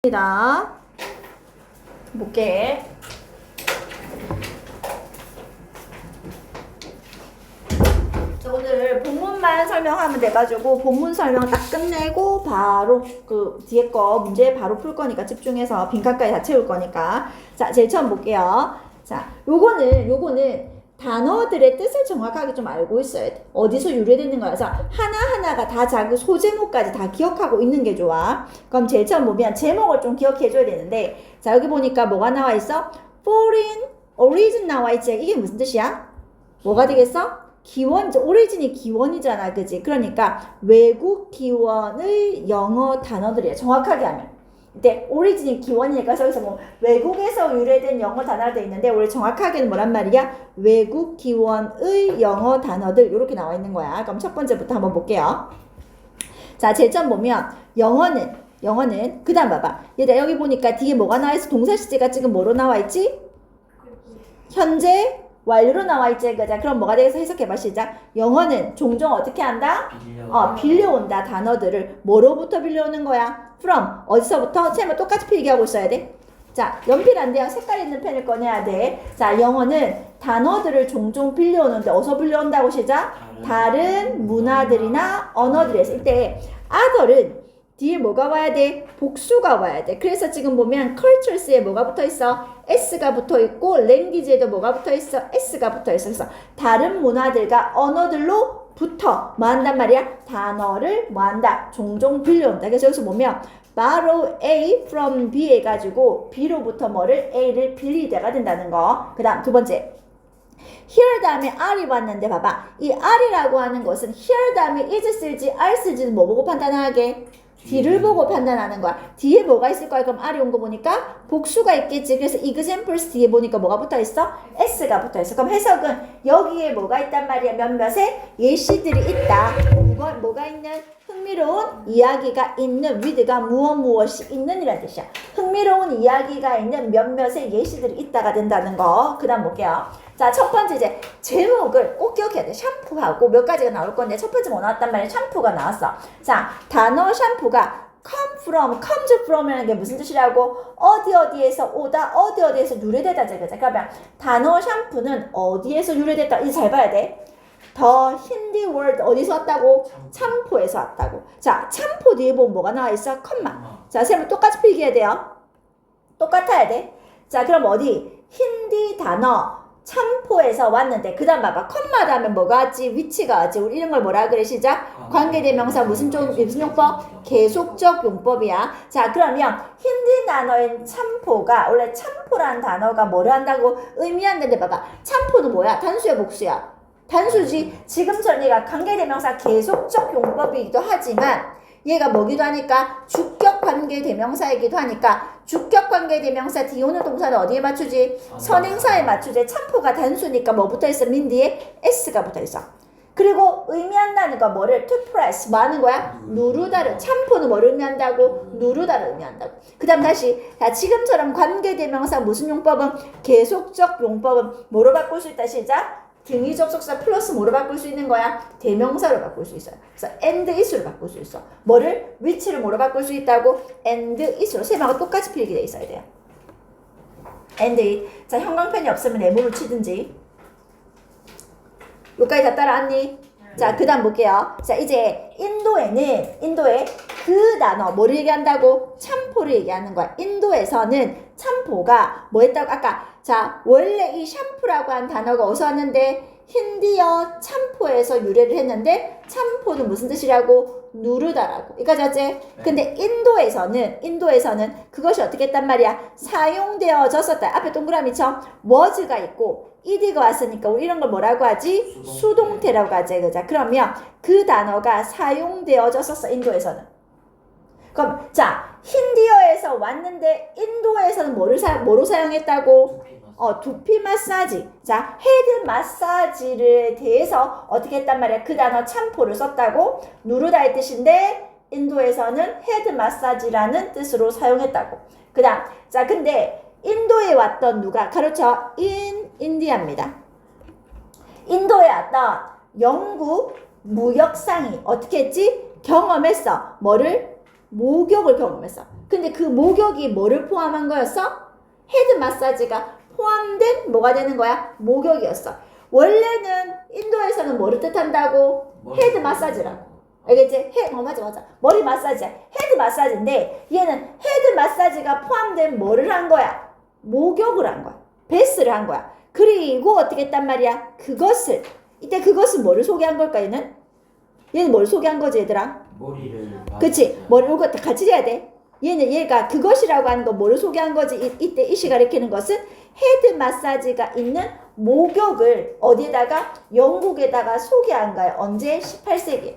입니다. 볼게. 오늘 본문만 설명하면 돼가지고 본문 설명 딱 끝내고 바로 그 뒤에 거 문제 바로 풀 거니까 집중해서 빈칸까지 다 채울 거니까. 자, 제일 처음 볼게요. 자, 요거는 단어들의 뜻을 정확하게 좀 알고 있어야 돼. 어디서 유래되는 거라서 하나하나가 다 자기 소제목까지 다 기억하고 있는 게 좋아. 그럼 제일 처음 보면 제목을 좀 기억해줘야 되는데, 자, 여기 보니까 뭐가 나와 있어? Foreign origin 나와 있지. 이게 무슨 뜻이야? 뭐가 되겠어? 기원, 오리진이 기원이잖아. 그지? 그러니까 외국 기원의 영어 단어들이야. 정확하게 하면. 근데 오리진이 기원이니까 여기서 뭐 외국에서 유래된 영어 단어가 돼 있는데 우리 정확하게는 뭐란 말이야? 외국 기원의 영어 단어들 이렇게 나와 있는 거야. 그럼 첫 번째부터 한번 볼게요. 자, 제일 처음 보면 영어는 그 다음 봐봐. 얘들아 여기 보니까 뒤에 뭐가 나와 있어? 동사 시제가 지금 뭐로 나와 있지? 현재 완료로 나와 있지. 그자 그럼 뭐가 되겠어? 해석해봐. 시작. 영어는 종종 어떻게 한다? 빌려온다. 단어들을 뭐로부터 빌려오는 거야? From 어디서부터? 쌤은 똑같이 필기하고 있어야 돼. 자, 연필 안 돼요. 색깔 있는 펜을 꺼내야 돼. 자, 영어는 단어들을 종종 빌려오는데 어디서 빌려온다고 시작? 다른 문화들이나 언어들에서. 이때 other은 뒤에 뭐가 와야 돼? 복수가 와야 돼. 그래서 지금 보면 cultures에 뭐가 붙어 있어? S가 붙어 있고 language에도 뭐가 붙어 있어? S가 붙어 있어. 그래서 다른 문화들과 언어들로 붙어 뭐 한단 말이야? 단어를 뭐 한다? 종종 빌려온다. 그래서 여기서 보면 borrow A from B 해가지고 B로부터 뭐를? A를 빌리다가 된다는 거. 그 다음 두 번째. here 다음에 are이 왔는데 봐봐. 이 are이라고 하는 것은 here 다음에 is 쓸지 are 쓸지는 뭐 보고 판단하게? 뒤를 보고 판단하는 거야. 뒤에 뭐가 있을 거야? 그럼 R이 온 거 보니까 복수가 있겠지. 그래서 examples 뒤에 보니까 뭐가 붙어 있어? S가 붙어 있어. 그럼 해석은 여기에 뭐가 있단 말이야? 몇몇의 예시들이 있다. 뭐가 있는? 흥미로운 이야기가 있는 with가 무엇이 있는 이란 뜻이야. 흥미로운 이야기가 있는 몇몇의 예시들이 있다가 된다는 거. 그 다음 볼게요. 자, 첫 번째 이제 제목을 꼭 기억해야 돼. 샴푸하고 몇 가지가 나올 건데 첫 번째 뭐 나왔단 말이야? 샴푸가 나왔어. 자, 단어 샴푸가 comes from이라는 게 무슨 뜻이라고? 어디에서 오다, 어디에서 유래되다. 그죠? 그러면 단어 샴푸는 어디에서 유래됐다? 이제 잘 봐야 돼. 더 힌디 월드 어디서 왔다고? 참포에서 왔다고. 자, 참포 뒤에 보면 뭐가 나와 있어? 컴마. 자, 쌤은 똑같이 필기해야 돼요. 똑같아야 돼. 자, 그럼 어디? 힌디 단어 참포에서 왔는데 그 다음 봐봐. 컴마 다음에 뭐가 왔지? 위치가 왔지. 우리 이런 걸 뭐라 그래? 시작. 관계대명사 무슨 용법? 계속적 용법이야. 자, 그러면 힌디 단어인 참포가 원래 참포라는 단어가 뭐를 한다고 의미한다는데 봐봐. 참포는 뭐야? 단수야 복수야? 단수지. 지금처럼 얘가 관계대명사 계속적 용법이기도 하지만 얘가 뭐기도 하니까 주격 관계대명사이기도 하니까 주격 관계대명사 뒤에 오는 동사는 어디에 맞추지? 선행사에 맞추지. 참포가 단수니까 뭐 붙어있어? 민 뒤에 S가 붙어있어. 그리고 의미한다는 거 뭐를? to press 뭐 하는 거야? 누르다를. 참포는 뭐를 의미한다고? 누르다를 의미한다고. 그 다음 다시. 자, 지금처럼 관계대명사 무슨 용법은? 계속적 용법은 뭐로 바꿀 수 있다? 시작. 등위 접속사 플러스 뭐로 바꿀 수 있는 거야? 대명사로 바꿀 수 있어요. 그래서 and is로 바꿀 수 있어. 뭐를? 위치를 뭐로 바꿀 수 있다고? and is로. 셈하고 똑같이 필기돼 있어야 돼요. and it. 자, 형광펜이 없으면 네모를 치든지. 여기까지 다 따라왔니? 자, 그 다음 볼게요. 자, 이제 인도에 그 단어 뭐를 얘기한다고? 참포를 얘기하는 거야. 인도에서는 참포가 뭐 했다고? 아까 자, 원래 이 샴푸라고 한 단어가 어디서 왔는데? 힌디어 참포에서 유래를 했는데 참포는 무슨 뜻이라고? 누르다라고. 이까지 왔지? 근데 인도에서는 그것이 어떻게 했단 말이야? 사용되어졌었다. 앞에 동그라미 쳐. was가 있고 ed가 왔으니까 우리 이런 걸 뭐라고 하지? 수동태라고 하지. 그죠? 그러면 그 단어가 사용되어졌었어. 인도에서는. 그럼 자, 힌디어에서 왔는데 인도에서는 뭐로 사용했다고? 두피 마사지. 자, 헤드 마사지를 대해서 어떻게 했단 말이야? 그 단어 참포를 썼다고? 누르다의 뜻인데 인도에서는 헤드 마사지라는 뜻으로 사용했다고. 그 다음 자, 근데 인도에 왔던 누가? 가로쳐 인디아입니다. 인도에 왔던 영국 무역상이 어떻게 했지? 경험했어. 뭐를? 목욕을 경험했어. 근데 그 목욕이 뭐를 포함한 거였어? 헤드 마사지가 포함된 뭐가 되는 거야? 목욕이었어. 원래는 인도에서는 뭐를 뜻한다고? 헤드 마사지라고. 알겠지? 맞아. 머리 마사지야. 헤드 마사지인데 얘는 헤드 마사지가 포함된 뭐를 한 거야? 목욕을 한 거야. 베스를 한 거야. 그리고 어떻게 했단 말이야? 이때 그것은 뭐를 소개한 걸까 얘는? 얘는 뭘 소개한 거지 얘들아? 머리를. 그치? 머리를 같이 해야 돼. 얘가 그것이라고 하는 거 뭐를 소개한 거지? 이때 이 시 가리키는 것은 헤드 마사지가 있는 목욕을 어디에다가? 영국에다가 소개한 거야. 언제? 18세기에.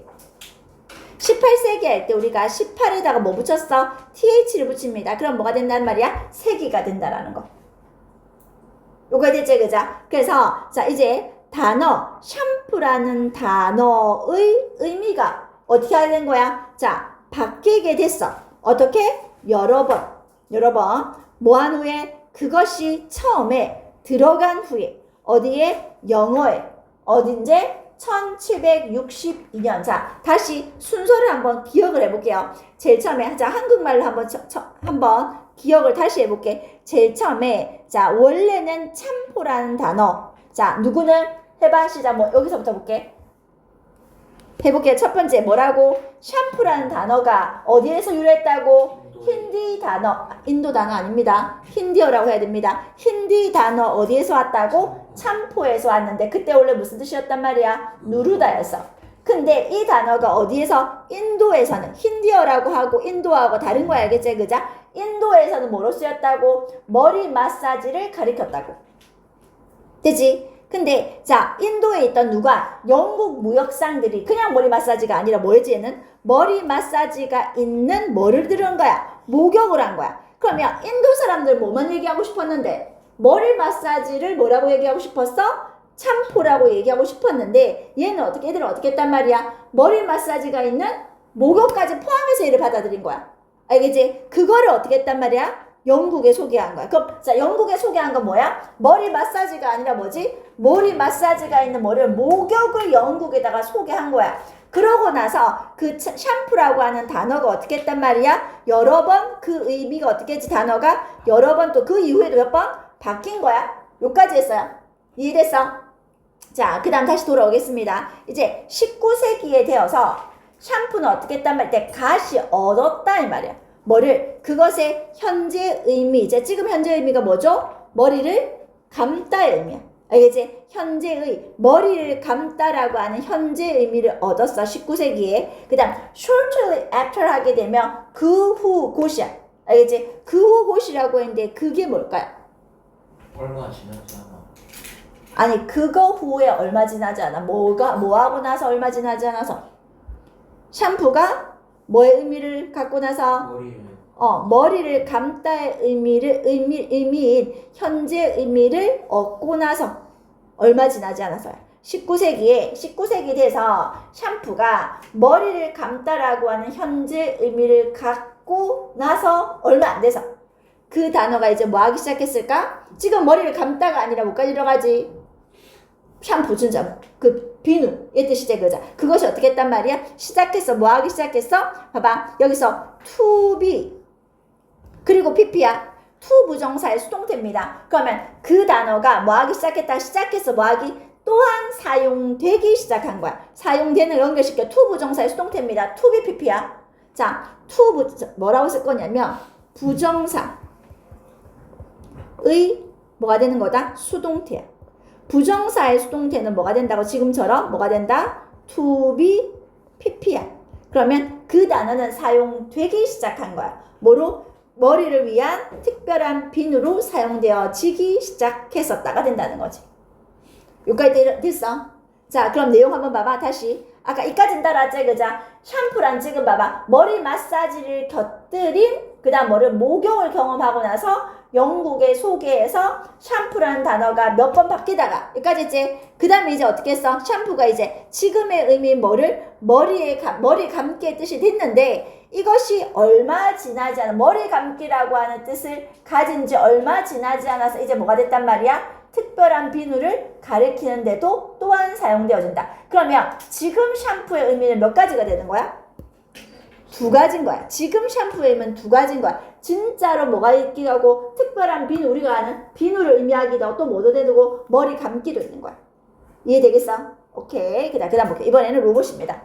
18세기 할 때 우리가 18에다가 뭐 붙였어? TH를 붙입니다. 그럼 뭐가 된다는 말이야? 세기가 된다라는 거. 요거 됐지, 그죠? 그래서 자 이제 단어 샴푸라는 단어의 의미가 어떻게 하게 된 거야? 자 바뀌게 됐어. 어떻게? 여러 번 뭐한 후에? 그것이 처음에 들어간 후에 어디에? 영어에 어딘제? 1762년. 자 다시 순서를 한번 기억을 해볼게요. 제일 처음에 자 한국말로 한번 기억을 다시 해볼게. 제일 처음에 자 원래는 참포라는 단어. 자 누구는 해봐 시작. 뭐 여기서부터 볼게. 해볼게요. 첫 번째 뭐라고? 샴푸라는 단어가 어디에서 유래했다고? 힌디 단어. 인도 단어 아닙니다. 힌디어라고 해야 됩니다. 힌디 단어 어디에서 왔다고? 참포에서 왔는데 그때 원래 무슨 뜻이었단 말이야? 누르다였어. 근데 이 단어가 어디에서? 인도에서는 힌디어라고 하고 인도하고 다른 거 알겠지? 그죠? 인도에서는 뭐로 쓰였다고? 머리 마사지를 가리켰다고. 되지? 근데 자 인도에 있던 누가? 영국 무역상들이 그냥 머리 마사지가 아니라 뭐였지 얘는? 머리 마사지가 있는 뭐를 들은 거야? 목욕을 한 거야. 그러면 인도 사람들 뭐만 얘기하고 싶었는데 머리 마사지를 뭐라고 얘기하고 싶었어? 참포라고 얘기하고 싶었는데 얘는 얘들은 어떻게 했단 말이야? 머리 마사지가 있는 목욕까지 포함해서 얘를 받아들인 거야. 알겠지? 그거를 어떻게 했단 말이야? 영국에 소개한 거야. 그럼 자 영국에 소개한 건 뭐야? 머리 마사지가 아니라 뭐지? 머리 마사지가 있는 목욕을 영국에다가 소개한 거야. 그러고 나서 그 샴푸라고 하는 단어가 어떻게 했단 말이야? 여러 번 그 의미가 어떻게 했지? 단어가 여러 번 또 그 이후에도 몇 번 바뀐 거야. 요까지 했어요. 이해됐어? 자 그 다음 다시 돌아오겠습니다. 이제 19세기에 되어서 샴푸는 어떻게 했단 말이야? 갓이 얻었다 이 말이야. 뭐를? 그것의 현재 의미. 이제 지금 현재 의미가 뭐죠? 머리를 감다의 의미야. 알겠지? 현재의 머리를 감다라고 하는 현재 의미를 얻었어. 19세기에. 그 다음 shortly after 하게 되면 그 후 곧이야. 알겠지? 그 후 곧이라고 했는데 그게 뭘까요? 얼마 지나지 않아. 아니 그거 후에 얼마 지나지 않아. 뭐하고 나서 얼마 지나지 않아서 샴푸가 뭐의 의미를 갖고 나서 머리를 감다의 의미인 현재 의미를 얻고 나서 얼마 지나지 않아서요. 19세기 돼서 샴푸가 머리를 감다라고 하는 현재 의미를 갖고 나서 얼마 안 돼서 그 단어가 이제 뭐 하기 시작했을까? 지금 머리를 감다가 아니라 뭐까지 들어가지? 샴푸 진짜 그 비누 이 뜻이지 그죠? 그것이 어떻게 했단 말이야? 시작했어. 뭐 하기 시작했어? 봐봐 여기서 to be 그리고 pp야. to 부정사의 수동태입니다. 그러면 그 단어가 뭐 하기 시작했다? 시작했어. 뭐 하기? 또한 사용되기 시작한 거야. 사용되는 연결시켜 to 부정사의 수동태입니다. to be pp야. 자 to 뭐라고 쓸 거냐면 부정사의 뭐가 되는 거다? 수동태야. 부정사의 수동태는 뭐가 된다고? 지금처럼 뭐가 된다? to be pp야. 그러면 그 단어는 사용되기 시작한 거야. 뭐로? 머리를 위한 특별한 비누로 사용되어지기 시작했었다가 된다는 거지. 여기까지 됐어? 자 그럼 내용 한번 봐봐. 다시 아까 이까진 따라왔지 그죠? 샴푸란 지금 봐봐 머리 마사지를 곁들인 그 다음 목욕을 경험하고 나서 영국에 소개해서 샴푸라는 단어가 몇 번 바뀌다가 여기까지 했지? 그 다음에 이제 어떻게 했어? 샴푸가 이제 지금의 의미인 머리 감기의 뜻이 됐는데 이것이 얼마 지나지 않아 머리 감기라고 하는 뜻을 가진 지 얼마 지나지 않아서 이제 뭐가 됐단 말이야? 특별한 비누를 가리키는데도 또한 사용되어진다. 그러면 지금 샴푸의 의미는 몇 가지가 되는 거야? 두 가지인 거야. 지금 샴푸에는 두 가지인 거야. 진짜로 뭐가 있기도 하고 특별한 비누, 우리가 아는 비누를 의미하기도 하고 또 뭐도 되고 머리 감기도 있는 거야. 이해되겠어? 오케이. 그 다음 볼게요. 이번에는 로봇입니다.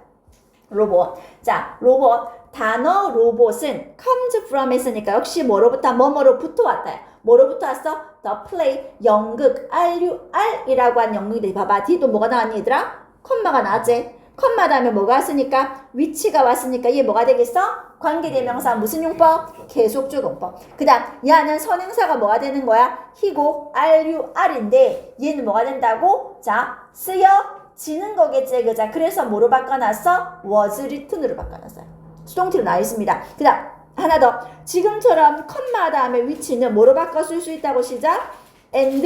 로봇. 자, 로봇. 단어 로봇은 comes from 했으니까 역시 뭐로부터 뭐뭐로부터 왔다. 뭐로부터 왔어? The play, 연극, RUR이라고 한 연극들이 봐봐. 뒤도 뭐가 나왔니 얘들아? 컴마가 나왔지? 컴마 다음에 뭐가 왔으니까? 위치가 왔으니까 얘 뭐가 되겠어? 관계대명사 무슨 용법? 계속조동법. 그 다음 얘는 선행사가 뭐가 되는 거야? 희곡 RUR인데 얘는 뭐가 된다고? 자, 쓰여지는 거겠지 그자. 그래서 뭐로 바꿔놨어? was written으로 바꿔놨어요. 수동태로 나와 있습니다. 그 다음 하나 더. 지금처럼 컴마 다음에 위치는 뭐로 바꿔 쓸 수 있다고 시작? and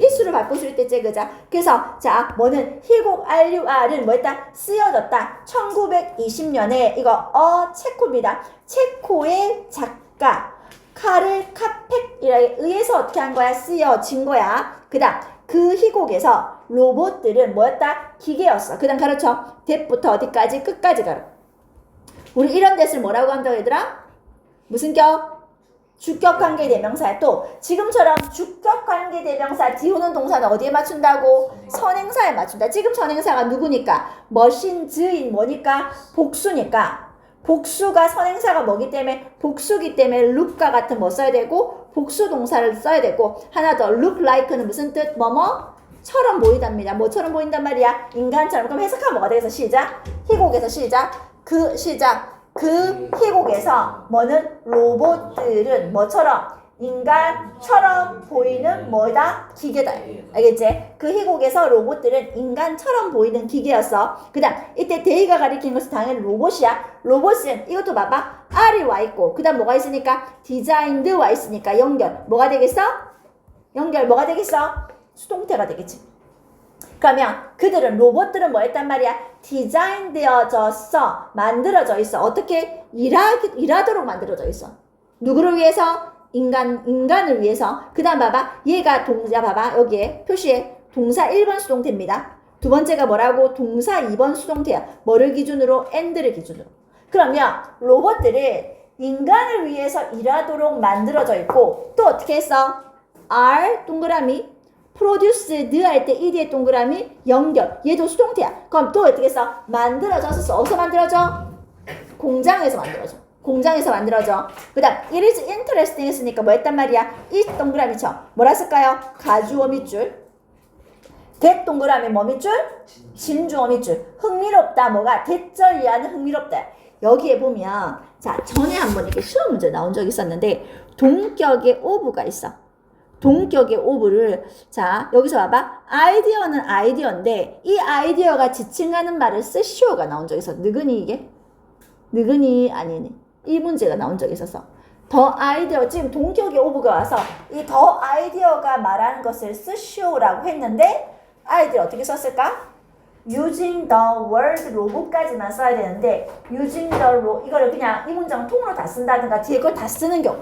is로 바꿀 수 있댔지 그자. 그래서 자 뭐는 희곡 RUR은 뭐였다? 쓰여졌다. 1920년에 이거 체코입니다. 체코의 작가 카를 카펙에 의해서 어떻게 한 거야? 쓰여진 거야. 그 다음 그 희곡에서 로봇들은 뭐였다? 기계였어. 그 다음 가르쳐. 대부터 어디까지? 끝까지 가르쳐. 우리 이런 데를 뭐라고 한다고 얘들아? 무슨 격? 주격관계대명사야. 또 지금처럼 주격관계대명사 뒤 오는 동사는 어디에 맞춘다고? 선행사에 맞춘다. 지금 선행사가 누구니까? 머신즈인 뭐니까? 복수니까. 복수가 선행사가 뭐기 때문에? 복수기 때문에 look과 같은 뭐 써야 되고 복수 동사를 써야 되고 하나 더 look like는 무슨 뜻? 뭐뭐? 처럼 보인답니다. 뭐처럼 보인단 말이야? 인간처럼. 그럼 해석하면 뭐가 되겠어? 시작. 희곡에서 시작. 그 희곡에서 뭐는 로봇들은 뭐처럼 인간처럼 보이는 뭐다? 기계다. 알겠지? 그 희곡에서 로봇들은 인간처럼 보이는 기계였어. 그 다음 이때 데이가 가리키는 것은 당연히 로봇이야. 로봇은 이것도 봐봐. R이 와 있고 그 다음 뭐가 있으니까 designed 와 있으니까 연결. 뭐가 되겠어? 연결 뭐가 되겠어? 수동태가 되겠지. 그러면 그들은 로봇들은 뭐 했단 말이야? 디자인되어졌어. 만들어져 있어. 어떻게? 일하도록 만들어져 있어. 누구를 위해서? 인간을 위해서. 그 다음 봐봐. 얘가 동사 봐봐. 여기에 표시에 동사 1번 수동태입니다. 두 번째가 뭐라고? 동사 2번 수동태야. 뭐를 기준으로? and를 기준으로. 그러면 로봇들은 인간을 위해서 일하도록 만들어져 있고 또 어떻게 했어? are 동그라미 produced 할 때 ed의 동그라미 연결. 얘도 수동태야. 그럼 또 어떻게 해서 만들어졌어. 어디서 만들어져? 공장에서 만들어져. 공장에서 만들어져. 그 다음 it is interesting 했으니까 뭐 했단 말이야? 이 동그라미 쳐. 뭐라 쓸까요? 가주어 밑줄. get 동그라미 뭐 밑줄? 진주어 밑줄. 흥미롭다. 뭐가? 대절 이하는 흥미롭다. 여기에 보면 자 전에 한번 이렇게 시험 문제 나온 적이 있었는데 동격의 of가 있어. 동격의 of를 자 여기서 봐봐. 아이디어는 아이디어인데 이 아이디어가 지칭하는 말을 쓰시오가 나온 적이 있어. 느그니 이게? 느그니 아니니. 이 문제가 나온 적이 있어서 더 아이디어 지금 동격의 of가 와서 이 더 아이디어가 말하는 것을 쓰시오라고 했는데 아이디어 어떻게 썼을까? using the word 로봇까지만 써야 되는데 using the 이거를 그냥 이 문장 통으로 다 쓴다든가 뒤에 걸 다 쓰는 경우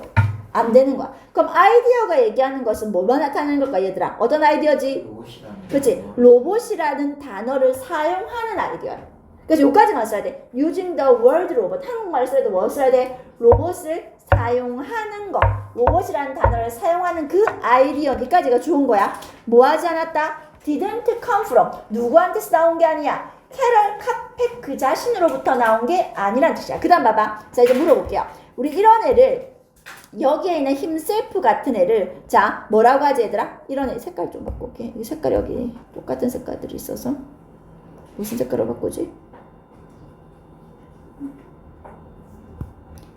안 되는 거야. 그럼 아이디어가 얘기하는 것은 뭐만 나타나는 걸까 얘들아? 어떤 아이디어지? 로봇이라는 그치? 로봇이라는 단어를 사용하는 아이디어야. 그래서 여기까지만 써야 돼. using the word robot. 한국말을 써야 돼. 뭐 써야 돼? 로봇을 사용하는 거. 로봇이라는 단어를 사용하는 그 아이디어. 여기까지가 좋은 거야. 뭐 하지 않았다? didn't come from. 누구한테서 나온 게 아니야. 캐럴 카펙 그 자신으로부터 나온 게 아니란 뜻이야. 그 다음 봐봐. 자 이제 물어볼게요. 우리 이런 애를 여기에 있는 힘셀프 같은 애를 자 뭐라고 하지 얘들아? 이런 애 색깔 좀 바꿔볼게. 이 색깔 여기 똑같은 색깔들이 있어서 무슨 색깔로 바꾸지?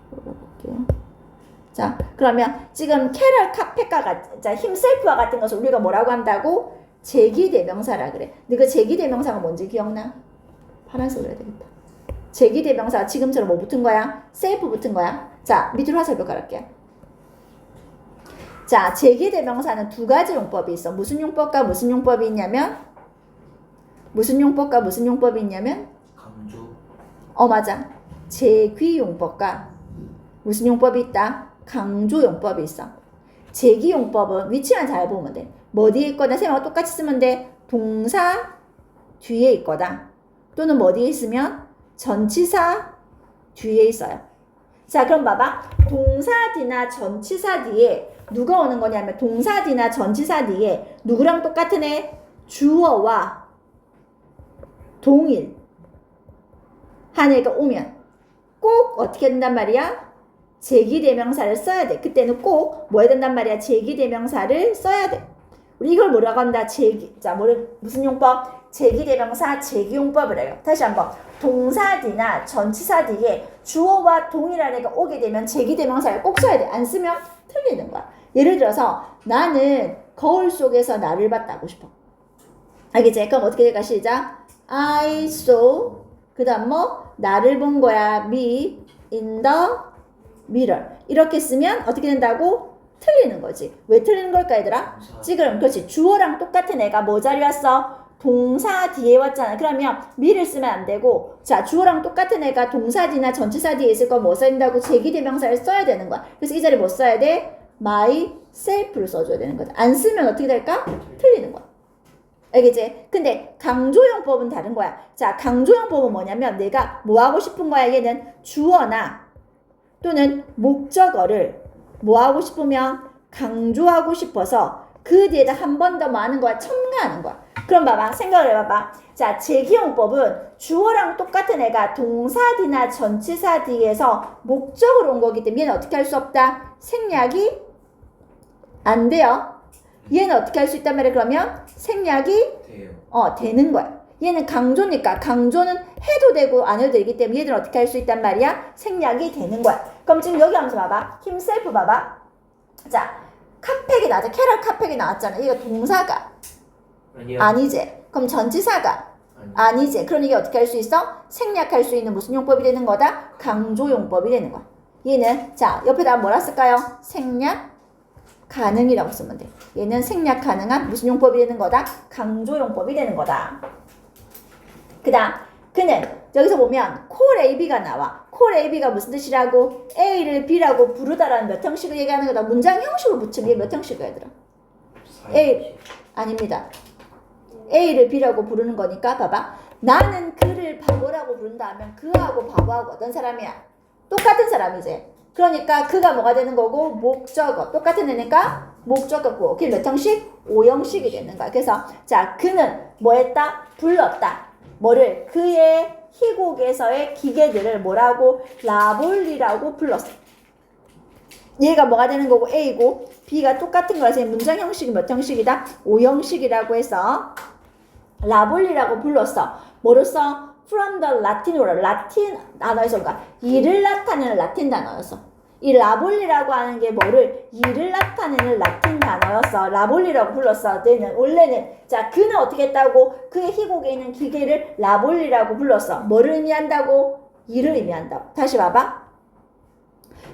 볼게요. 자 그러면 지금 캐럴 카펙과 같은 힘셀프와 같은 것을 우리가 뭐라고 한다고? 제기대명사라 그래. 근데 그 제기대명사가 뭔지 기억나? 파란색으로 해야 되겠다. 제기대명사가 지금처럼 뭐 붙은 거야? 셀프 붙은 거야? 자 밑으로 화살표 깔을게. 자 제기대명사는 두 가지 용법이 있어. 무슨 용법과 무슨 용법이 있냐면 무슨 용법과 무슨 용법이 있냐면 강조 맞아. 제귀용법과 무슨 용법이 있다? 강조용법이 있어. 제기용법은 위치만 잘 보면 돼. 뭐 뒤에 있거나 셈하고 똑같이 쓰면 돼. 동사 뒤에 있거나 또는 뭐 뒤에 있으면 전치사 뒤에 있어요. 자, 그럼 봐봐. 동사 뒤나 전치사 뒤에 누가 오는 거냐면 동사 뒤나 전치사 뒤에 누구랑 똑같은 애? 주어와 동일 한 애가 오면 꼭 어떻게 된단 말이야? 제기대명사를 써야 돼. 그때는 꼭 뭐 해야 된단 말이야? 제기대명사를 써야 돼. 우리 이걸 뭐라고 한다? 무슨 용법? 제기대명사 제기용법을 해요. 다시 한번. 동사 뒤나 전치사 뒤에 주어와 동일한 애가 오게 되면 제기대명사를 꼭 써야 돼. 안 쓰면 틀리는 거야. 예를 들어서 나는 거울 속에서 나를 봤다고 싶어. 알겠지? 그럼 어떻게 될까? 시작. I saw 그 다음 뭐? 나를 본 거야. Me in the mirror. 이렇게 쓰면 어떻게 된다고? 틀리는 거지. 왜 틀리는 걸까 얘들아? 지금 그렇지. 주어랑 똑같은 애가 뭐 자리 왔어? 동사 뒤에 왔잖아. 그러면 me를 쓰면 안 되고 자 주어랑 똑같은 애가 동사 뒤나 전치사 뒤에 있을 거 뭐 써야 된다고? 제기대명사를 써야 되는 거야. 그래서 이 자리에 뭐 써야 돼? myself를 써줘야 되는 거다. 안 쓰면 어떻게 될까? 틀리는 거야. 알겠지? 근데 강조용법은 다른 거야. 자, 강조용법은 뭐냐면 내가 뭐 하고 싶은 거야? 얘는 주어나 또는 목적어를 뭐 하고 싶으면 강조하고 싶어서 그 뒤에다 한 번 더 뭐 하는 거야? 첨가하는 거야. 그럼 봐봐. 생각을 해봐봐. 자, 제기용법은 주어랑 똑같은 애가 동사 뒤나 전치사 뒤에서 목적으로 온 거기 때문에 얘는 어떻게 할 수 없다? 생략이 안 돼요. 얘는 어떻게 할 수 있단 말이야? 그러면 생략이 돼요. 되는 거야. 얘는 강조니까 강조는 해도 되고 안 해도 되기 때문에 얘들은 어떻게 할 수 있단 말이야? 생략이 되는 거야. 그럼 지금 여기 하면서 봐봐. himself 봐봐. 자, 카팩이 나왔잖아. 캐럴 카팩이 나왔잖아. 이거 동사가 아니요. 아니지. 그럼 전치사가 아니지. 그럼 이게 어떻게 할 수 있어? 생략할 수 있는 무슨 용법이 되는 거다? 강조용법이 되는 거야. 얘는 자 옆에다 뭐라 쓸까요? 생략 가능이라고 쓰면 돼. 얘는 생략 가능한 무슨 용법이 되는 거다? 강조용법이 되는 거다. 그 다음 그는 여기서 보면 콜 AB가 나와. 콜 AB가 무슨 뜻이라고? A를 B라고 부르다라는 몇 형식을 얘기하는 거다. 문장 형식으로 붙이면 몇 형식이야 얘들아? A 아닙니다. A를 B라고 부르는 거니까 봐봐. 나는 그를 바보라고 부른다 하면 그하고 바보하고 어떤 사람이야? 똑같은 사람이지. 그러니까 그가 뭐가 되는 거고 목적어 똑같은 애니까 목적어고 그게 몇 형식? 5형식이 되는 거야. 그래서 자 그는 뭐 했다? 불렀다. 뭐를? 그의 희곡에서의 기계들을 뭐라고? 라볼리라고 불렀어. 얘가 뭐가 되는 거고 A고 B가 똑같은 거라서 문장 형식이 몇 형식이다? 5형식이라고 해서 라볼리라고 불렀어. 뭐로써? From the Latin으로 라틴 단어에서 그러니까 이를 나타내는 라틴 단어였어. 이 라볼리라고 하는 게 뭐를? 이를 나타내는 라틴 단어였어. 라볼리라고 불렀어. 얘는 원래는 자 그는 어떻게 했다고? 그의 희곡에 있는 기계를 라볼리라고 불렀어. 뭐를 의미한다고? 이를 의미한다고. 다시 봐봐.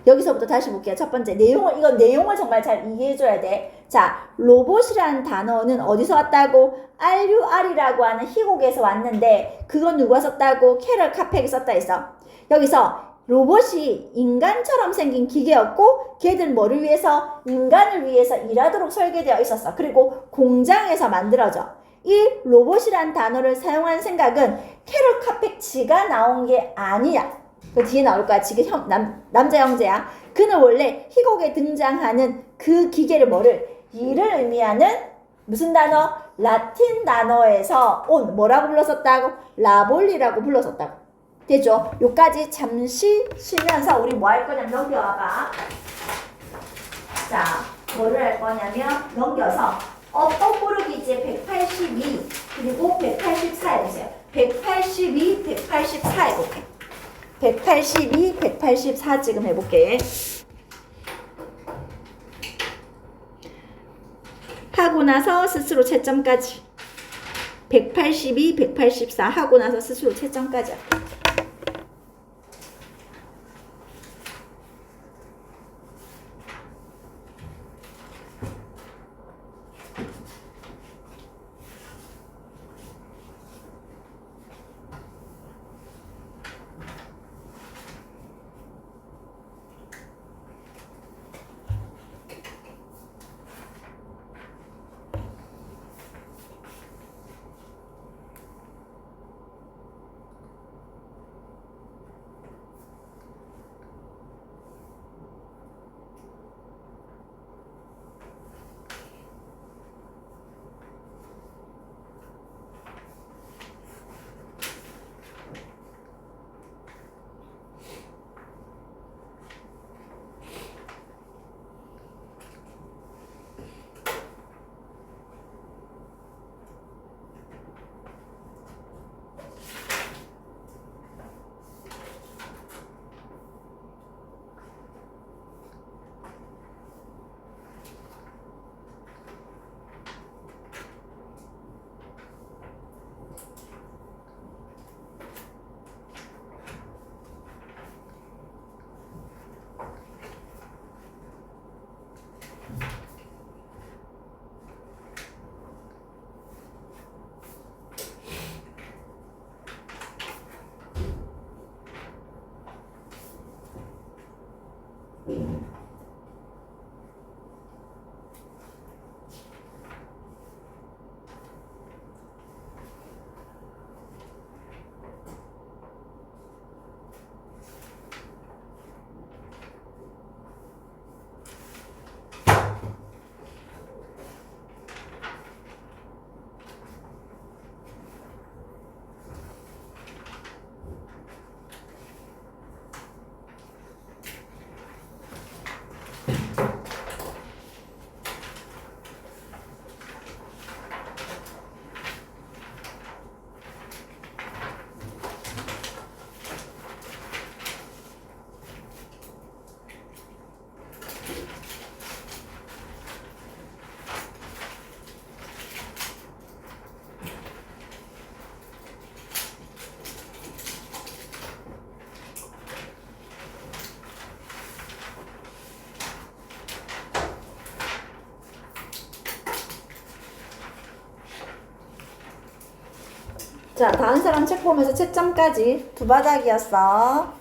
여기서부터 다시 볼게요. 첫 번째 이건 내용을 정말 잘 이해해줘야 돼. 자, 로봇이라는 단어는 어디서 왔다고? RUR이라고 하는 희곡에서 왔는데 그건 누가 썼다고? 캐럴 카펙이 썼다 했어. 여기서 로봇이 인간처럼 생긴 기계였고 걔들 뭐를 위해서? 인간을 위해서 일하도록 설계되어 있었어. 그리고 공장에서 만들어져. 이 로봇이라는 단어를 사용한 생각은 캐럴 카펙 지가 나온 게 아니야. 그 뒤에 나올 거야. 지금 남자 형제야. 그는 원래 희곡에 등장하는 그 기계를 뭐를? 이를 의미하는 무슨 단어? 라틴 단어에서 온 뭐라고 불렀었다고? 라볼리라고 불렀었다고. 됐죠? 요까지 잠시 쉬면서 우리 뭐 할 거냐면 넘겨와봐. 자, 뭐를 할 거냐면 넘겨서 거꾸로기 이제 182 그리고 184 해보세요. 182, 184 해볼게. 182, 184 지금 해볼게. 하고 나서 스스로 채점까지. 182, 184 하고 나서 스스로 채점까지. 자, 다른 사람 책 보면서 채점까지 두 바닥이었어.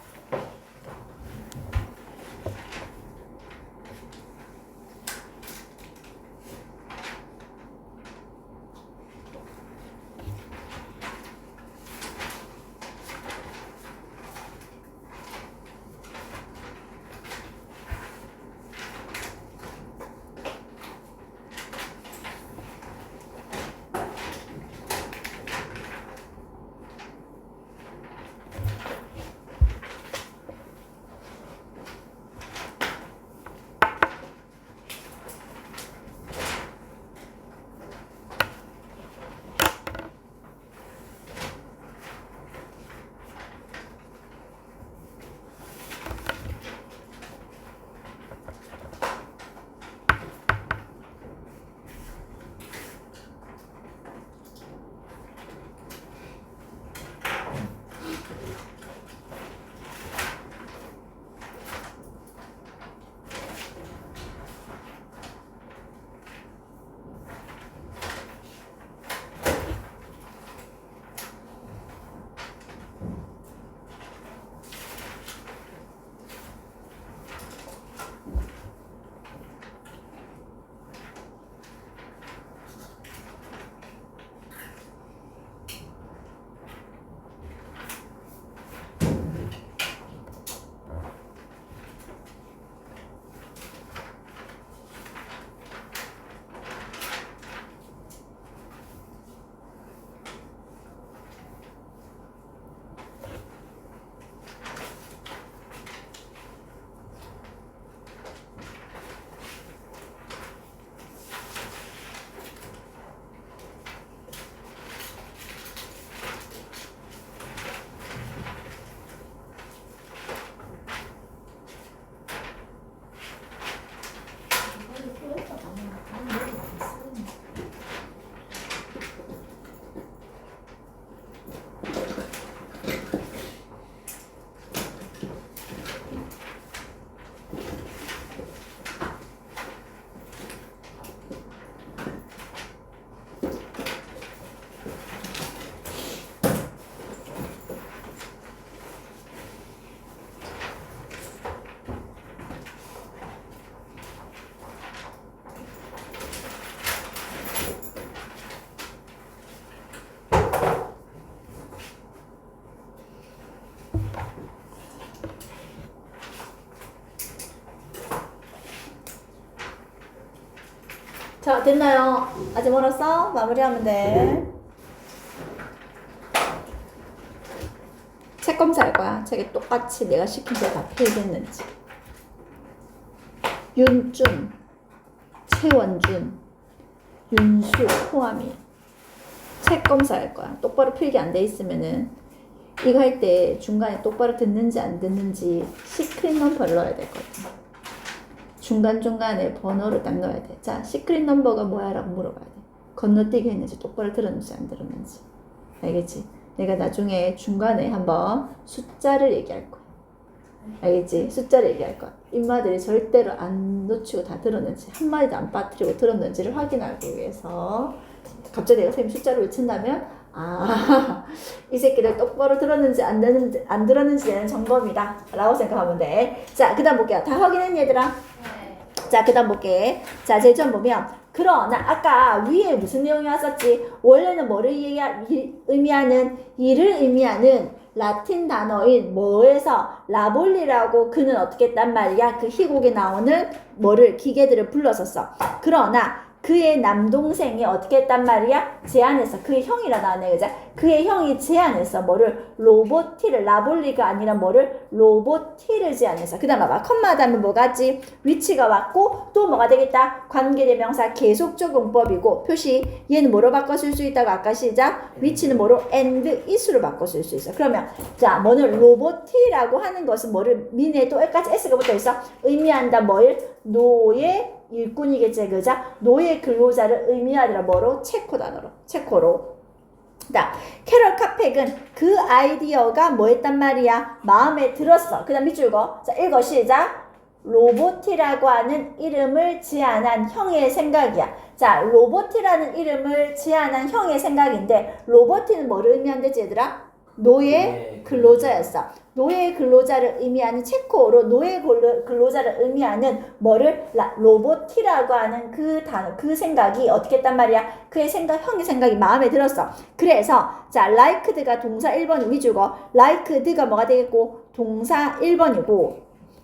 자, 됐나요? 아직 멀었어? 마무리하면 돼. 책 검사할 거야. 책에 똑같이 내가 시킨 게 다 필기했는지. 윤준, 최원준, 윤수, 호암이. 책 검사할 거야. 똑바로 필기 안 돼 있으면은 이거 할 때 중간에 똑바로 듣는지 안 듣는지 시크릿 넘버를 넣어야 되거든. 중간중간에 번호를 딱 넣어야 돼. 자, 시크릿 넘버가 뭐야? 라고 물어봐야 돼. 건너뛰기 했는지 똑바로 들었는지 안 들었는지. 알겠지? 내가 나중에 중간에 한번 숫자를 얘기할 거야. 알겠지? 숫자를 얘기할 거야. 인마들이 절대로 안 놓치고 다 들었는지, 한마디도 안 빠뜨리고 들었는지를 확인하기 위해서 갑자기 내가 선생님 숫자를 외친다면 이 새끼들 똑바로 들었는지 안 들었는지는 점검이다 라고 생각하면 돼. 자, 그 다음 볼게요. 다 확인했니 얘들아? 자, 그 다음 볼게. 자, 제일 처음 보면 그러나 아까 위에 무슨 내용이 왔었지? 원래는 뭐를 의미하는 이를 의미하는 라틴 단어인 뭐에서 라볼리라고 그는 어떻게 했단 말이야? 그 희곡에 나오는 뭐를 기계들을 불렀었어. 그러나 그의 남동생이 어떻게 했단 말이야? 제안했어. 그의 형이라 나왔네, 그죠? 그의 형이 제안했어. 뭐를? 로보티를, 라볼리가 아니라 뭐를? 로보티를 제안했어. 그 다음 봐봐. 컴마 다음에 뭐가 있지? 위치가 왔고, 또 뭐가 되겠다? 관계대명사 계속적용법이고, 표시, 얘는 뭐로 바꿔 쓸 수 있다고 아까 시작? 위치는 뭐로? and is로 바꿔 쓸 수 있어. 그러면, 자, 뭐는 로보티라고 하는 것은 뭐를? 민에 또 여기까지 s가 붙어 있어. 의미한다, 뭘? 노예, 일꾼이겠지, 그죠? 노예 근로자를 의미하더라. 뭐로? 체코 단어로. 체코로. 자, 캐럴 카펙은 그 아이디어가 뭐 했단 말이야? 마음에 들었어. 그 다음 밑줄 거. 자, 읽어, 시작. 로보티라고 하는 이름을 지어낸 형의 생각이야. 자, 로보티라는 이름을 지어낸 형의 생각인데 로보티는 뭐를 의미한대지 얘들아? 노예 근로자였어. 노예 근로자를 의미하는 체코어로 노예 근로자를 의미하는 뭐를 로보티라고 하는 그 단어, 그 생각이 어떻게 했단 말이야? 그의 생각, 형의 생각이 마음에 들었어. 그래서 자, liked가 동사 1번 위주고 liked가 뭐가 되겠고 동사 1번이고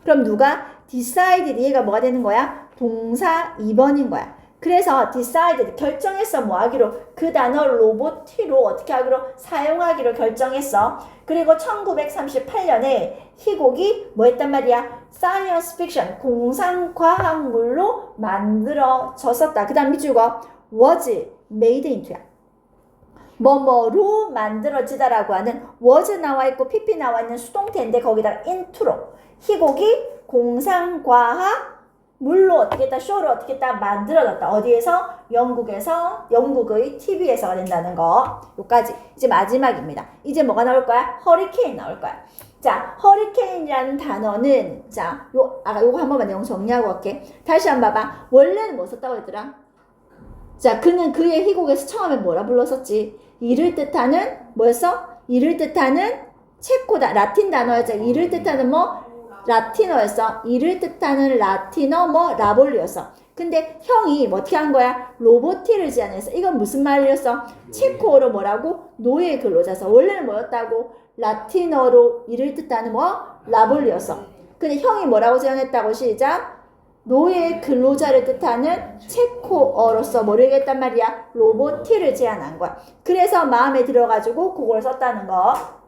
그럼 누가 decided 얘가 뭐가 되는 거야? 동사 2번인 거야. 그래서 decided 결정했어. 뭐 하기로? 그 단어 로보티로 어떻게 하기로? 사용하기로 결정했어. 그리고 1938년에 희곡이 뭐 했단 말이야? science fiction 공상과학물로 만들어졌었다. 그 다음 밑줄거 was made into야. 뭐뭐로 만들어지다라고 하는 was 나와 있고 pp 나와 있는 수동태인데 거기다가 into로 희곡이 공상과학 물로 어떻게 했다, 쇼로 어떻게 했다, 만들어졌다. 어디에서? 영국에서, 영국의 TV에서가 된다는 거. 요까지. 이제 마지막입니다. 이제 뭐가 나올 거야? 허리케인 나올 거야. 자, 허리케인이라는 단어는, 자, 요거 한 번만 내용 정리하고 갈게. 다시 한번 봐봐. 원래는 뭐 썼다고 했더라? 자, 그는 그의 희곡에서 처음에 뭐라 불렀었지? 이를 뜻하는, 뭐였어? 이를 뜻하는 체코다. 라틴 단어였죠. 이를 뜻하는 뭐? 라틴어였어. 이를 뜻하는 라틴어 뭐 라볼리였어. 근데 형이 뭐 어떻게 한 거야? 로보티를 지어냈어. 이건 무슨 말이었어? 체코어로 뭐라고? 노예 근로자서. 원래는 뭐였다고? 라틴어로 이를 뜻하는 뭐? 라볼리였어. 근데 형이 뭐라고 지어냈다고? 시작. 노예 근로자를 뜻하는 체코어로서 뭐를 했단 말이야? 로보티를 제안한 거야. 그래서 마음에 들어가지고 그걸 썼다는 거.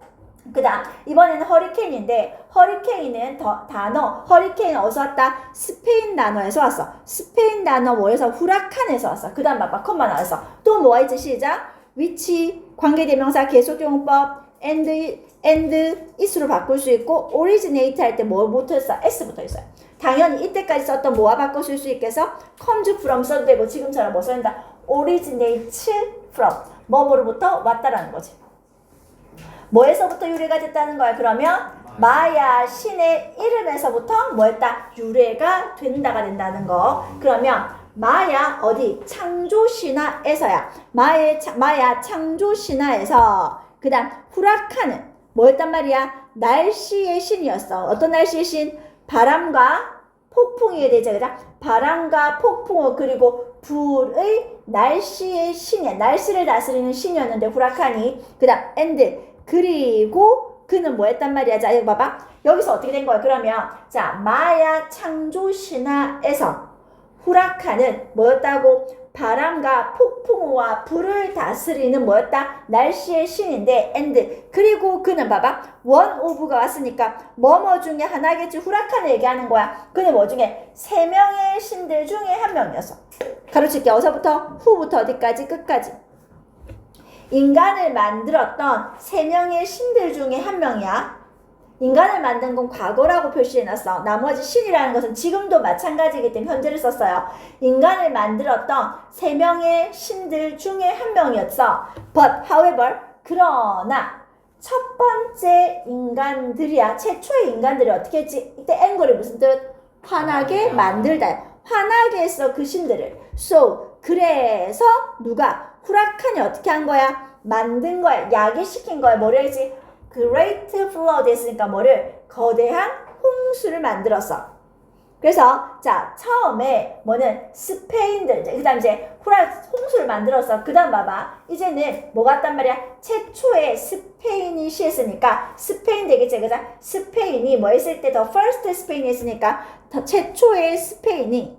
그 다음 이번에는 허리케인인데 허리케인은 단어 허리케인 어디서 왔다? 스페인 단어에서 왔어. 스페인 단어 뭐에서? 후라칸에서 왔어. 그 다음 봐봐 컴마 나왔어. 또 뭐가 있지? 시작. 위치 관계대명사 계속용법 and is로 바꿀 수 있고 originate 할 때 뭐 붙어있어? s부터 있어요. 당연히 이때까지 썼던 뭐와 바꿔줄 수 있겠어? comes from 써도 되고 지금처럼 뭐 써야 originates from 뭐뭐로부터 왔다라는 거지. 뭐에서부터 유래가 됐다는 거야? 그러면 마야 신의 이름에서부터 뭐였다? 유래가 된다가 된다는 거. 그러면 마야 어디? 창조 신화에서야. 마야 창조 신화에서 그 다음 후라카는 뭐였단 말이야? 날씨의 신이었어. 어떤 날씨의 신? 바람과 폭풍이 되죠. 그죠? 바람과 폭풍 그리고 불의 날씨의 신이야. 날씨를 다스리는 신이었는데 후라칸이. 그 다음 and 그리고 그는 뭐 했단 말이야? 자, 여기 봐봐. 여기서 어떻게 된 거야? 그러면 자, 마야 창조 신화에서 후라칸은 뭐였다고? 바람과 폭풍우와 불을 다스리는 뭐였다? 날씨의 신인데 and 그리고 그는 봐봐. one of가 왔으니까 뭐뭐 중에 하나겠지. 후라칸을 얘기하는 거야. 그는 뭐 중에 세 명의 신들 중에 한 명이었어. 가로칠게. 어서부터? 후부터 어디까지? 끝까지. 인간을 만들었던 세 명의 신들 중에 한 명이야. 인간을 만든 건 과거라고 표시해놨어. 나머지 신이라는 것은 지금도 마찬가지이기 때문에 현재를 썼어요. 인간을 만들었던 세 명의 신들 중에 한 명이었어. But, however, 그러나 첫 번째 인간들이야. 최초의 인간들이 어떻게 했지? 이때 angry 무슨 뜻? 화나게 만들다. 화나게 했어 그 신들을. So, 그래서 누가? 후라칸이 어떻게 한 거야? 만든 거야. 야기시킨 거야. 뭐를 했지? Great flood 했으니까 뭐를? 거대한 홍수를 만들었어. 그래서 자 처음에 뭐는 스페인들 그 다음 이제 홍수를 만들었어. 그 다음 봐봐. 이제는 뭐 같단 말이야? 최초의 스페인이 시했으니까 스페인 되겠지. 그죠? 스페인이 뭐 했을 때 더 first 스페인이 했으니까 더 최초의 스페인이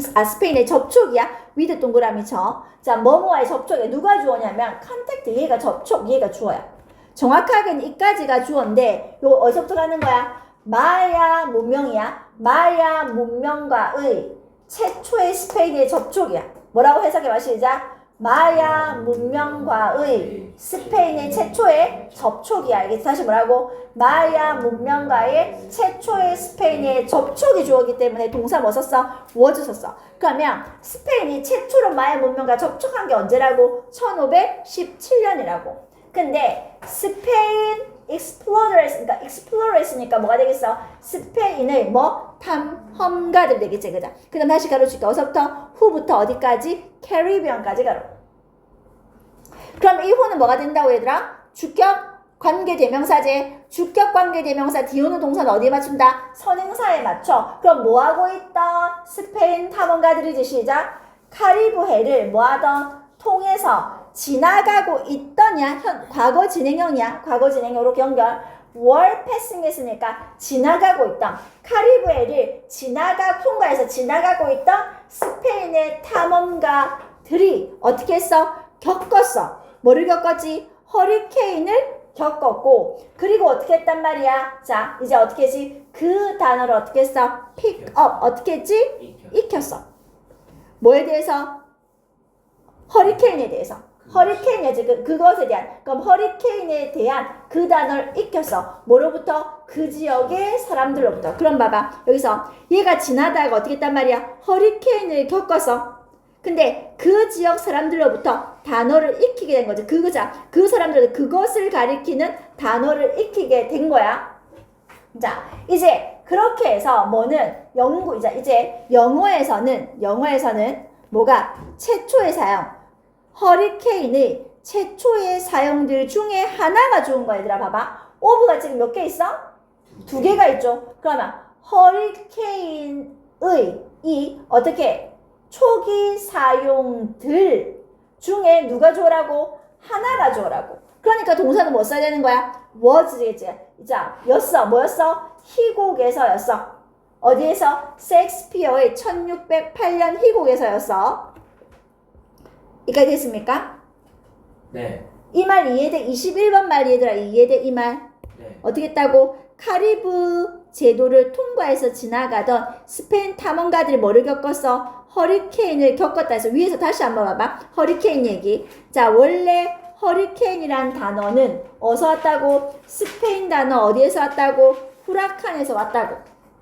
스페인의 접촉이야. 위드 동그라미 쳐. 자, 뭐뭐와의 접촉에 누가 주어냐면 컨택트 얘가 접촉 얘가 주어야. 정확하게는 이까지가 주어인데 요 어디서부터 가는 거야? 마야 문명이야. 마야 문명과의 최초의 스페인의 접촉이야. 뭐라고 해석해봐. 시작. 마야 문명과의 스페인의 최초의 접촉이야. 알겠지? 다시 뭐라고? 마야 문명과의 최초의 스페인의 접촉이 주어기 때문에 동사 뭐 썼어? was 썼어. 그러면 스페인이 최초로 마야 문명과 접촉한 게 언제라고? 1517년이라고. 근데 스페인 explorer 했으니까 뭐가 되겠어? 스페인을 뭐 탐험가들 되겠지, 그죠? 그 다음 다시 가로줄게. 어서부터? 후부터 어디까지? 캐리비안까지 가로. 그럼 이 후는 뭐가 된다고 얘들아? 주격 관계대명사제. 주격 관계대명사 뒤오는 동사는 어디에 맞춘다? 선행사에 맞춰. 그럼 뭐하고 있던? 스페인 탐험가들이지. 시작. 카리브해를 뭐하던? 통해서 지나가고 있더냐? 과거 진행형이야. 과거 진행형으로 연결. were passing 했으니까 지나가고 있던 카리브해를 통과해서 지나가고 있던 스페인의 탐험가들이 어떻게 했어? 겪었어. 뭐를 겪었지? 허리케인을 겪었고, 그리고 어떻게 했단 말이야? 자, 이제 어떻게 했지? 그 단어를 어떻게 했어? pick up. 어떻게 했지? 익혔어. 뭐에 대해서? 허리케인에 대해서. 허리케인이지. 그것에 대한. 그럼 허리케인에 대한 그 단어를 익혔어. 뭐로부터? 그 지역의 사람들로부터. 그럼 봐봐. 여기서 얘가 지나다가 어떻게 했단 말이야? 허리케인을 겪었어. 근데 그 지역 사람들로부터 단어를 익히게 된 거죠. 그 사람들은 그것을 가리키는 단어를 익히게 된 거야. 자, 이제 그렇게 해서 뭐는 이제 영어에서는 뭐가 최초의 사용, 허리케인의 최초의 사용들 중에 하나가 좋은 거야, 얘들아. 봐봐. 오브가 지금 몇 개 있어? 2개가 있죠. 그러면 허리케인의 이 어떻게 초기 사용들 중에 누가 좋으라고? 하나가 좋으라고. 그러니까 동사는 뭐 써야 되는 거야? was겠지. 자, 뭐였어? 희곡에서였어. 어디에서? 셰익스피어의 1608년 희곡에서였어. 이까지 됐습니까? 네. 이 말 이해돼? 21번 말 얘들아, 이해돼? 이 말? 네. 어떻게 했다고? 카리브 제도를 통과해서 지나가던 스페인 탐험가들이 뭐를 겪었어? 허리케인을 겪었다 해서 위에서 다시 한번 봐봐. 허리케인 얘기. 자, 원래 허리케인이란 단어는 어디서 왔다고? 스페인 단어 어디에서 왔다고? 후라칸에서 왔다고.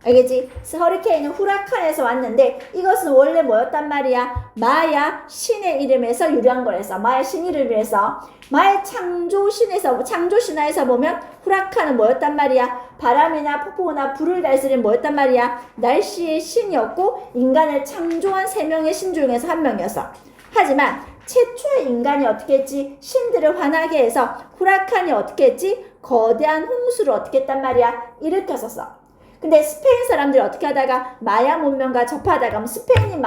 알겠지? 허리케인은 후라칸에서 왔는데 이것은 원래 뭐였단 말이야? 마야 신의 이름에서 유래한 거랬어. 마야 신 이름에서. 마야 창조 신화에서 보면 후라칸은 뭐였단 말이야? 바람이나 폭풍이나 불을 다스린 뭐였단 말이야? 날씨의 신이었고 인간을 창조한 3명의 신 중에서 한 명이었어. 하지만 최초의 인간이 어떻게 했지? 신들을 화나게 해서 후라칸이 어떻게 했지? 거대한 홍수를 어떻게 했단 말이야? 일으켰었어. 근데 스페인 사람들이 어떻게 하다가 마야 문명과 접하다가 스페인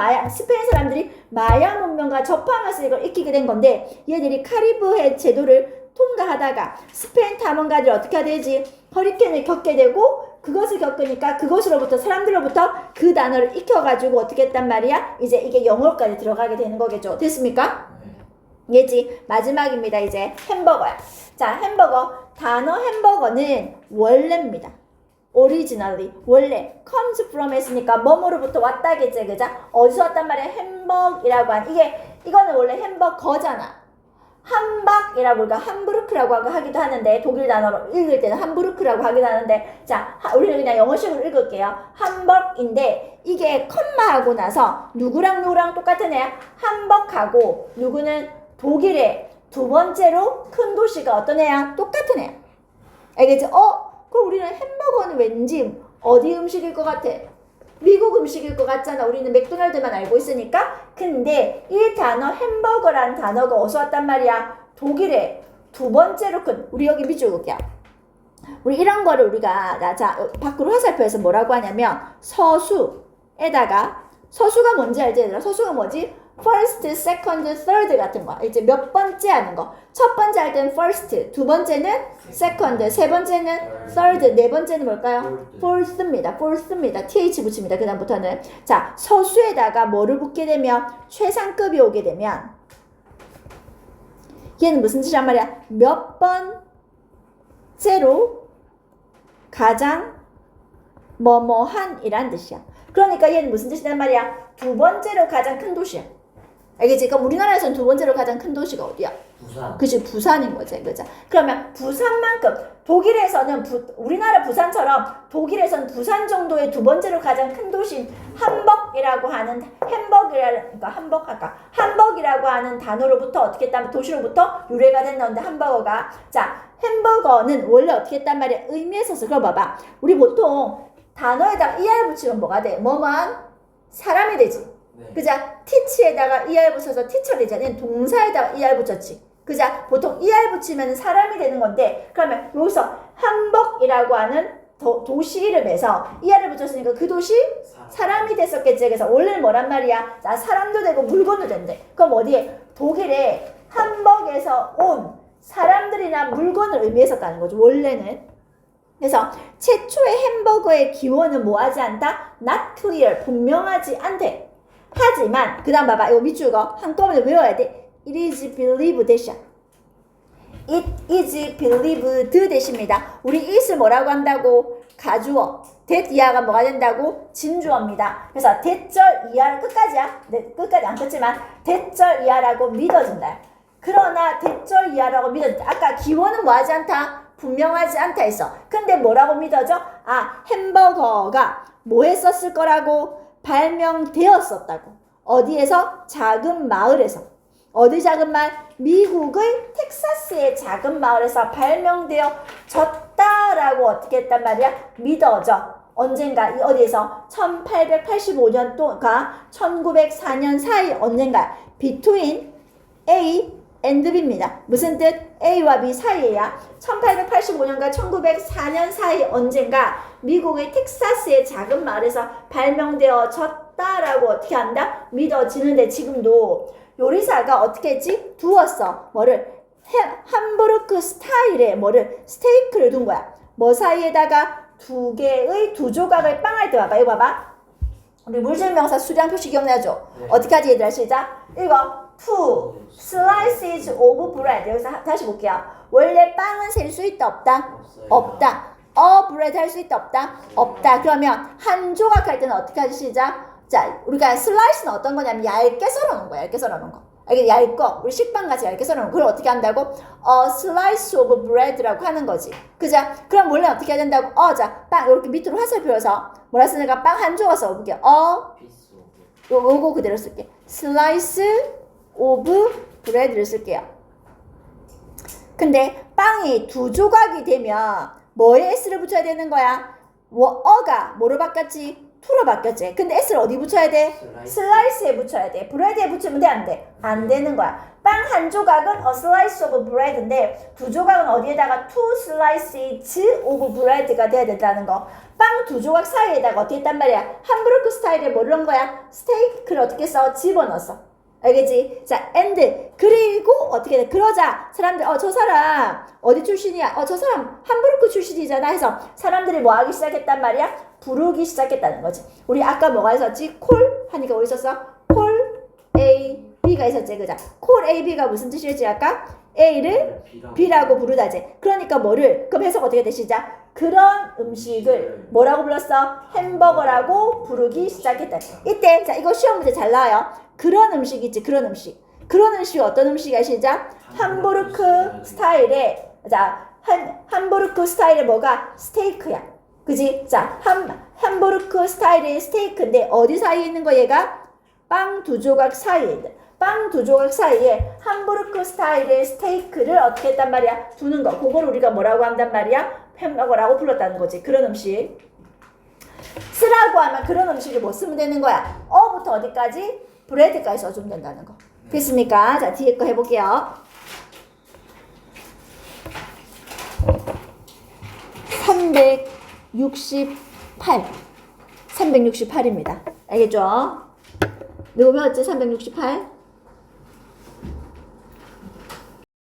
사람들이 마야 문명과 접하면서 이걸 익히게 된 건데 얘들이 카리브해 제도를 통과하다가 스페인 탐험가들이 어떻게 되지? 허리케인을 겪게 되고 그것을 겪으니까 그것으로부터 사람들로부터 그 단어를 익혀가지고 어떻게 했단 말이야? 이제 이게 영어까지 들어가게 되는 거겠죠. 됐습니까? 얘지 마지막입니다. 이제 햄버거야. 자, 단어 햄버거는 원래입니다. originally 원래 comes from 했으니까 뭐뭐로부터 왔다겠지, 그죠? 어디서 왔단 말이야? 햄버거라고 이거는 원래 햄버거잖아. 함박이라고 우리가 함부르크라고 하기도 하는데 독일 단어로 읽을 때는 함부르크라고 하기도 하는데 자, 우리는 그냥 영어식으로 읽을게요. 함버그인데 이게 컴마하고 나서 누구랑 똑같은 애야? 함버그하고 누구는 독일의 두 번째로 큰 도시가 어떤 애야? 똑같은 애야. 알겠지? 그럼 우리는 햄버거는 왠지 어디 음식일 것 같아? 미국 음식일 것 같잖아. 우리는 맥도날드만 알고 있으니까. 근데 이 단어 햄버거라는 단어가 어디서 왔단 말이야? 독일의 두 번째로 큰, 우리 여기 밑줄 볼게요. 우리 이런 거를 우리가 밖으로 화살표에서 뭐라고 하냐면 서수가 뭔지 알지? 얘들아? 서수가 뭐지? first, second, third 같은 거. 이제 몇 번째 하는 거. 첫 번째 할 때는 first, 두 번째는 second, 세 번째는 third, 네 번째는 뭘까요? fourth입니다. th 붙입니다. 그 다음부터는. 자, 서수에다가 뭐를 붙게 되면 최상급이 오게 되면 얘는 무슨 뜻이란 말이야? 몇 번째로 가장 뭐뭐한이란 뜻이야. 그러니까 얘는 무슨 뜻이란 말이야? 두 번째로 가장 큰 도시야. 알겠지? 그럼 우리나라에서는 두 번째로 가장 큰 도시가 어디야? 부산. 그치, 부산인 거지, 그죠? 그러면 부산만큼 독일에서는 우리나라 부산처럼 독일에서는 부산 정도의 두 번째로 가장 큰 도시인 함버그라고 하는 함버그라고 하는 단어로부터 어떻게 했다면 도시로부터 유래가 됐는데 함버거가 자 햄버거는 원래 어떻게 했단 말이야? 의미에 있어서 그럼 봐봐. 우리 보통 단어에다가 er 붙이면 뭐가 돼? 뭐만? 사람이 되지. 네. 그자? teach에다가 er 붙여서 teacher 되잖아. 동사에다가 er 붙였지. 그자? 보통 er 붙이면 사람이 되는 건데 그러면 여기서 함벅이라고 하는 도시 이름에서 er을 붙였으니까 그 도시 사람이 됐었겠지. 그래서 원래는 뭐란 말이야? 자, 사람도 되고 물건도 된대. 그럼 어디에? 독일의 함벅에서 온 사람들이나 물건을 의미했었다는 거죠. 원래는. 그래서 최초의 햄버거의 기원은 뭐하지 않다? Not clear. 분명하지 않대. 하지만 그 다음 봐봐. 이거 밑줄 거 한꺼번에 외워야 돼. It is believed 대시야. It is believed 대시입니다. 우리 it을 뭐라고 한다고? 가주어. that 이하가 뭐가 된다고? 진주어입니다. 그래서 대절 이하를 끝까지야. 네, 끝까지 안 끝지만 대절 이하라고 믿어진다. 그러나 대절 이하라고 믿어진다. 아까 기원은 뭐하지 않다? 분명하지 않다 했어. 근데 뭐라고 믿어져? 아, 햄버거가 뭐 했었을 거라고? 발명되었었다고. 어디에서? 작은 마을에서. 어디 작은 마을? 미국의 텍사스의 작은 마을에서 발명되어졌다라고 어떻게 했단 말이야? 믿어져. 언젠가 어디에서? 1885년도가 1904년 사이 언젠가 between A and B입니다. 무슨 뜻? A와 B 사이에야 1885년과 1904년 사이 언젠가 미국의 텍사스의 작은 마을에서 발명되어졌다라고 어떻게 한다? 믿어지는데 지금도 요리사가 어떻게 했지? 두었어. 뭐를? 함부르크 스타일의 뭐를? 스테이크를 둔 거야. 뭐 사이에다가 두 개의 두 조각을 빵할 때 봐봐. 이거 봐봐. 우리 물질명사 수량 표시 기억나죠? 네. 어떻게 하지 얘들아? 시작. 이거 two slices of bread. 여기서 다시 볼게요. 원래 빵은 셀 수 있다 없다? 없어요. 없다. a bread 할 수 있다 없다? 없다. 그러면 한 조각 할 때는 어떻게 하지? 시작. 자, 우리가 슬라이스는 어떤 거냐면 얇게 썰어놓은 거야. 얇게 썰어놓은 거. 이게 얇고 우리 식빵같이 얇게 썰어놓은 거. 그걸 어떻게 한다고? A slice of bread라고 하는 거지. 그죠? 그럼 원래 어떻게 해야 된다고? 자, 빵 이렇게 밑으로 화살표 펴서 뭐라 쓰니까 빵 한 조각 써볼게요. 피스 오브. 요거 그대로 쓸게. slice of bread를 쓸게요. 근데 빵이 두 조각이 되면 뭐에 s를 붙여야 되는 거야? 어가 뭐로 바뀌었지? to로 바뀌었지. 근데 s를 어디 붙여야 돼? 슬라이스에 붙여야 돼. 브레드에 붙이면 돼? 안 돼? 안 되는 거야. 빵 한 조각은 a slice of bread인데 두 조각은 어디에다가 two slices of bread가 돼야 된다는 거. 빵 두 조각 사이에다가 어떻게 했단 말이야? 함부르크 스타일에 뭐 넣은 거야? 스테이크를 어떻게 써? 집어넣었어. 알겠지? 자, and 그리고 어떻게 돼? 그러자 사람들 저 사람 어디 출신이야? 저 사람 함부르크 출신이잖아 해서 사람들이 뭐 하기 시작했단 말이야? 부르기 시작했다는 거지. 우리 아까 뭐가 있었지? 콜 하니까 뭐 있었어? 콜 A, B가 있었지. 그자? 콜 A, B가 무슨 뜻이었지 아까? A를 B라고 부르다지. 그러니까 뭐를? 그럼 해석 어떻게 되시자? 그런 음식을 뭐라고 불렀어? 햄버거라고 부르기 시작했다. 이때 자 이거 시험 문제 잘 나와요. 그런 음식 있지. 그런 음식. 그런 음식이 어떤 음식이야 시작? 함부르크 스타일의 자 함부르크 스타일의 뭐가? 스테이크야. 그지? 자 함부르크 스타일의 스테이크인데 어디 사이에 있는 거 얘가? 빵 두 조각 사이에 있는. 빵 두 조각 사이에 함부르크 스타일의 스테이크를 어떻게 했단 말이야? 두는 거. 그걸 우리가 뭐라고 한단 말이야? 햄버거라고 불렀다는 거지. 그런 음식. 쓰라고 하면 그런 음식을 뭐 쓰면 되는 거야? 어부터 어디까지? 브레드까지 써주면 된다는 거. 됐습니까? 자, 뒤에 거 해볼게요. 368입니다. 알겠죠? 누구 배웠지? 368?